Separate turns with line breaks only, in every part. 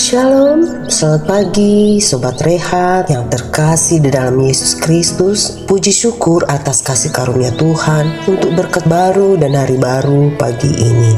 Shalom, selamat pagi Sobat Rehat yang terkasih di dalam Yesus Kristus. Puji syukur atas kasih karunia Tuhan untuk berkat baru dan hari baru pagi ini.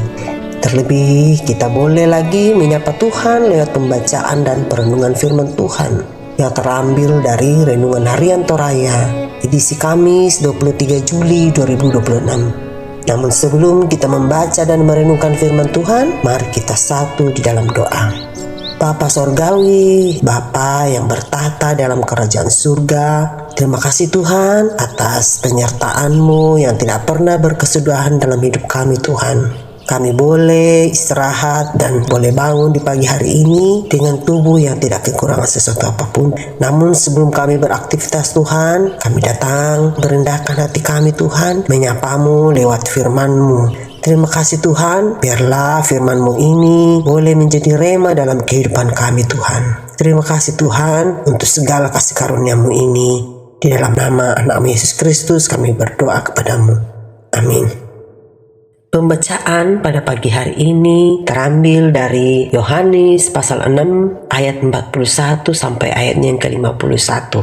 Terlebih kita boleh lagi menyapa Tuhan lewat pembacaan dan perenungan firman Tuhan yang terambil dari Renungan Harian Toraya edisi Kamis 23 Juli 2026. Namun sebelum kita membaca dan merenungkan firman Tuhan, mari kita satu di dalam doa. Bapa Sorgawi, Bapa yang bertata dalam kerajaan surga, terima kasih Tuhan atas penyertaan-Mu yang tidak pernah berkesudahan dalam hidup kami Tuhan. Kami boleh istirahat dan boleh bangun di pagi hari ini dengan tubuh yang tidak kekurangan sesuatu apapun. Namun sebelum kami beraktivitas Tuhan, kami datang merendahkan hati kami Tuhan, menyapa-Mu lewat firman-Mu. Terima kasih Tuhan, biarlah firman-Mu ini boleh menjadi rema dalam kehidupan kami Tuhan. Terima kasih Tuhan untuk segala kasih karunia-Mu ini. Di dalam nama anak-Mu Yesus Kristus kami berdoa kepadamu. Amin. Pembacaan pada pagi hari ini terambil dari Yohanes pasal 6 ayat 41 sampai ayatnya yang ke-51.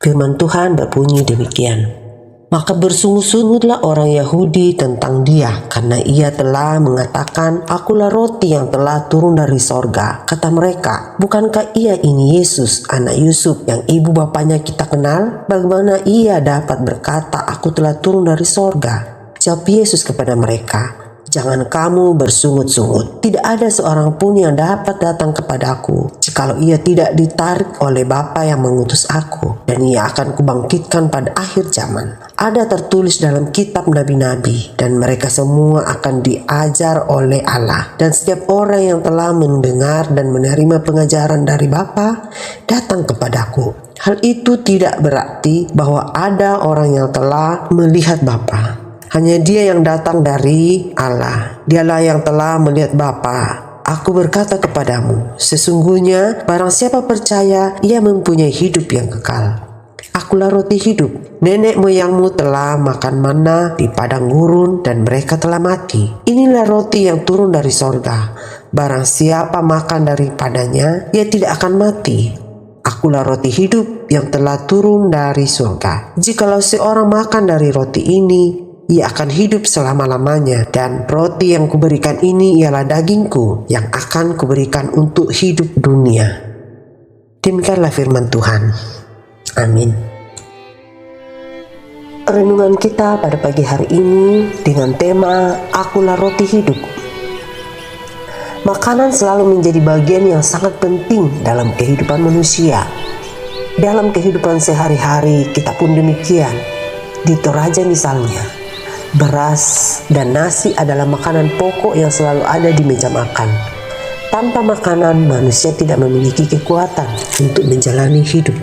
Firman Tuhan berbunyi demikian. Maka bersungut-sungutlah orang Yahudi tentang dia, karena ia telah mengatakan, "Akulah roti yang telah turun dari sorga." Kata mereka, "Bukankah ia ini Yesus, anak Yusuf, yang ibu bapanya kita kenal? Bagaimana ia dapat berkata, 'Aku telah turun dari sorga'?" Jawab Yesus kepada mereka, "Jangan kamu bersungut-sungut. Tidak ada seorang pun yang dapat datang kepadaku jikalau ia tidak ditarik oleh Bapa yang mengutus aku, dan ia akan kubangkitkan pada akhir zaman. Ada tertulis dalam kitab nabi-nabi, dan mereka semua akan diajar oleh Allah. Dan setiap orang yang telah mendengar dan menerima pengajaran dari Bapa datang kepadaku. Hal itu tidak berarti bahwa ada orang yang telah melihat Bapa. Hanya dia yang datang dari Allah. Dialah yang telah melihat Bapa. Aku berkata kepadamu, sesungguhnya barang siapa percaya, ia mempunyai hidup yang kekal. Akulah roti hidup. Nenek moyangmu telah makan mana di padang gurun dan mereka telah mati. Inilah roti yang turun dari sorga. Barang siapa makan daripadanya, ia tidak akan mati. Akulah roti hidup yang telah turun dari surga. Jikalau seorang makan dari roti ini, ia akan hidup selama-lamanya, dan roti yang kuberikan ini ialah dagingku yang akan kuberikan untuk hidup dunia. Demikianlah firman Tuhan. Amin. Renungan kita pada pagi hari ini dengan tema Akulah Roti Hidup. Makanan selalu menjadi bagian yang sangat penting dalam kehidupan manusia. Dalam kehidupan sehari-hari kita pun demikian. Di Toraja misalnya, beras dan nasi adalah makanan pokok yang selalu ada di meja makan. Tanpa makanan, manusia tidak memiliki kekuatan untuk menjalani hidup.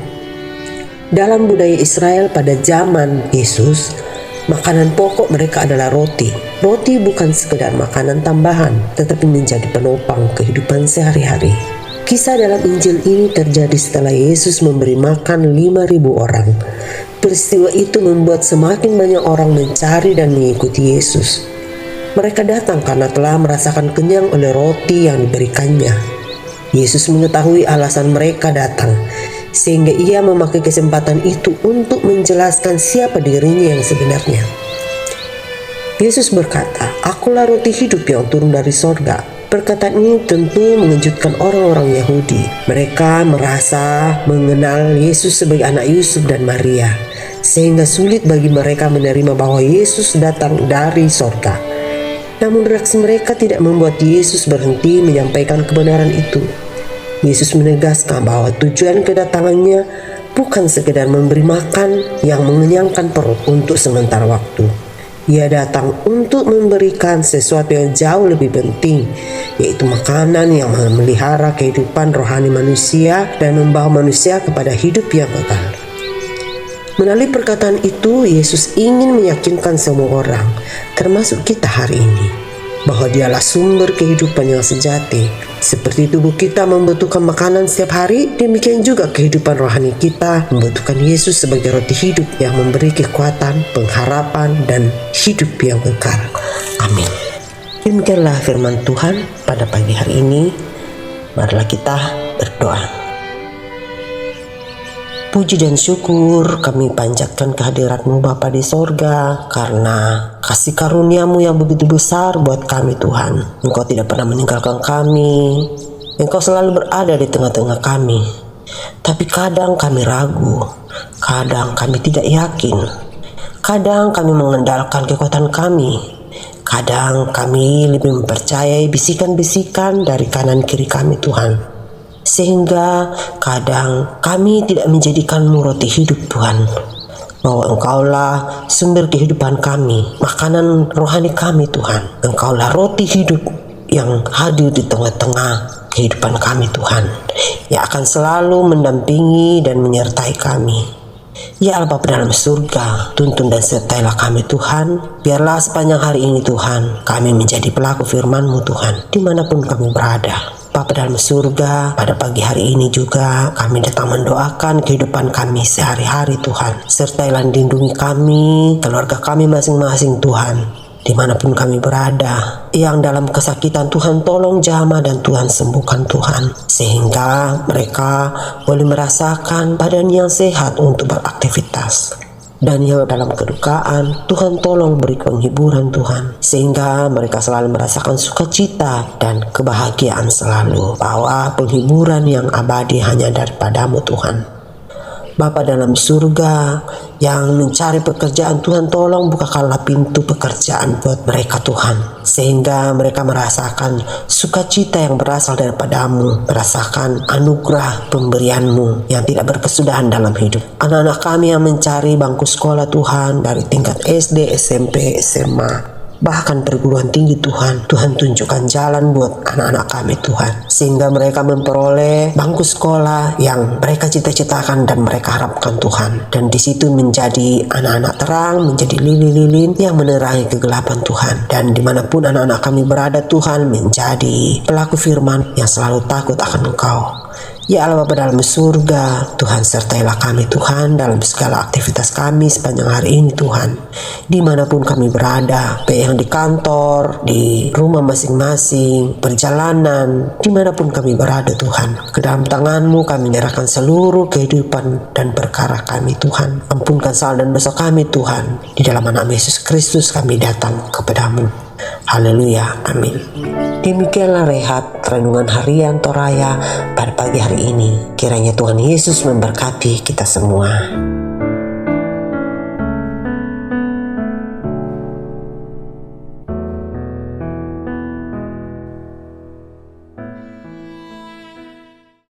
Dalam budaya Israel pada zaman Yesus, makanan pokok mereka adalah roti. Roti bukan sekedar makanan tambahan, tetapi menjadi penopang kehidupan sehari-hari. Kisah dalam Injil ini terjadi setelah Yesus memberi makan 5.000 orang. Peristiwa itu membuat semakin banyak orang mencari dan mengikuti Yesus. Mereka datang karena telah merasakan kenyang oleh roti yang diberikannya. Yesus mengetahui alasan mereka datang, sehingga ia memakai kesempatan itu untuk menjelaskan siapa dirinya yang sebenarnya. Yesus berkata, "Akulah roti hidup yang turun dari sorga." Perkataan ini tentu mengejutkan orang-orang Yahudi. Mereka merasa mengenal Yesus sebagai anak Yusuf dan Maria, sehingga sulit bagi mereka menerima bahwa Yesus datang dari sorga. Namun reaksi mereka tidak membuat Yesus berhenti menyampaikan kebenaran itu. Yesus menegaskan bahwa tujuan kedatangannya bukan sekedar memberi makan yang mengenyangkan perut untuk sementara waktu. Ia datang untuk memberikan sesuatu yang jauh lebih penting, yaitu makanan yang memelihara kehidupan rohani manusia dan membawa manusia kepada hidup yang kekal. Melalui perkataan itu, Yesus ingin meyakinkan semua orang, termasuk kita hari ini, bahwa dialah sumber kehidupan yang sejati. Seperti tubuh kita membutuhkan makanan setiap hari, demikian juga kehidupan rohani kita membutuhkan Yesus sebagai roti hidup yang memberi kekuatan, pengharapan, dan hidup yang kekal. Amin. Demikianlah firman Tuhan pada pagi hari ini. Marilah kita berdoa. Puji dan syukur kami panjatkan kehadirat-Mu Bapa di sorga, karena kasih karunia-Mu yang begitu besar buat kami Tuhan. Engkau tidak pernah meninggalkan kami, Engkau selalu berada di tengah-tengah kami. Tapi kadang kami ragu, kadang kami tidak yakin, kadang kami mengandalkan kekuatan kami, kadang kami lebih mempercayai bisikan-bisikan dari kanan kiri kami Tuhan. Sehingga kadang kami tidak menjadikan-Mu roti hidup Tuhan, bahwa Engkaulah sumber kehidupan kami, makanan rohani kami Tuhan. Engkaulah roti hidup yang hadir di tengah-tengah kehidupan kami Tuhan, yang akan selalu mendampingi dan menyertai kami. Ya Allah Bapa dalam surga, tuntun dan sertailah kami Tuhan. Biarlah sepanjang hari ini Tuhan, kami menjadi pelaku firman-Mu Tuhan, dimanapun kami berada. Bapa dalam surga, pada pagi hari ini juga kami datang mendoakan kehidupan kami sehari-hari Tuhan. Sertailah lindungi kami, keluarga kami masing-masing Tuhan, dimanapun kami berada. Yang dalam kesakitan Tuhan tolong jamah dan Tuhan sembuhkan Tuhan, sehingga mereka boleh merasakan badan yang sehat untuk beraktivitas. Dan yang dalam kedukaan Tuhan tolong beri penghiburan Tuhan, sehingga mereka selalu merasakan sukacita dan kebahagiaan selalu, bahwa penghiburan yang abadi hanya daripada-Mu Tuhan. Bapa dalam surga yang mencari pekerjaan Tuhan, tolong bukakanlah pintu pekerjaan buat mereka Tuhan, sehingga mereka merasakan sukacita yang berasal daripada-Mu, merasakan anugerah pemberian-Mu yang tidak berkesudahan dalam hidup. Anak-anak kami yang mencari bangku sekolah Tuhan, dari tingkat SD, SMP, SMA, bahkan perguruan tinggi Tuhan tunjukkan jalan buat anak-anak kami Tuhan, sehingga mereka memperoleh bangku sekolah yang mereka cita-citakan dan mereka harapkan Tuhan, dan di situ menjadi anak-anak terang, menjadi lilin-lilin yang menerangi kegelapan Tuhan. Dan dimanapun anak-anak kami berada Tuhan, menjadi pelaku firman yang selalu takut akan Engkau. Ya Allah Bapa dalam surga, Tuhan sertailah kami Tuhan dalam segala aktivitas kami sepanjang hari ini Tuhan. Dimanapun kami berada, baik yang di kantor, di rumah masing-masing, perjalanan, dimanapun kami berada Tuhan, ke dalam tangan-Mu kami menyerahkan seluruh kehidupan dan perkara kami Tuhan. Ampunkan salah dan dosa kami Tuhan. Di dalam nama Yesus Kristus kami datang kepada-Mu. Haleluya, amin. Demikianlah rehat renungan harian Toraya pada pagi hari ini. Kiranya Tuhan Yesus memberkati kita semua.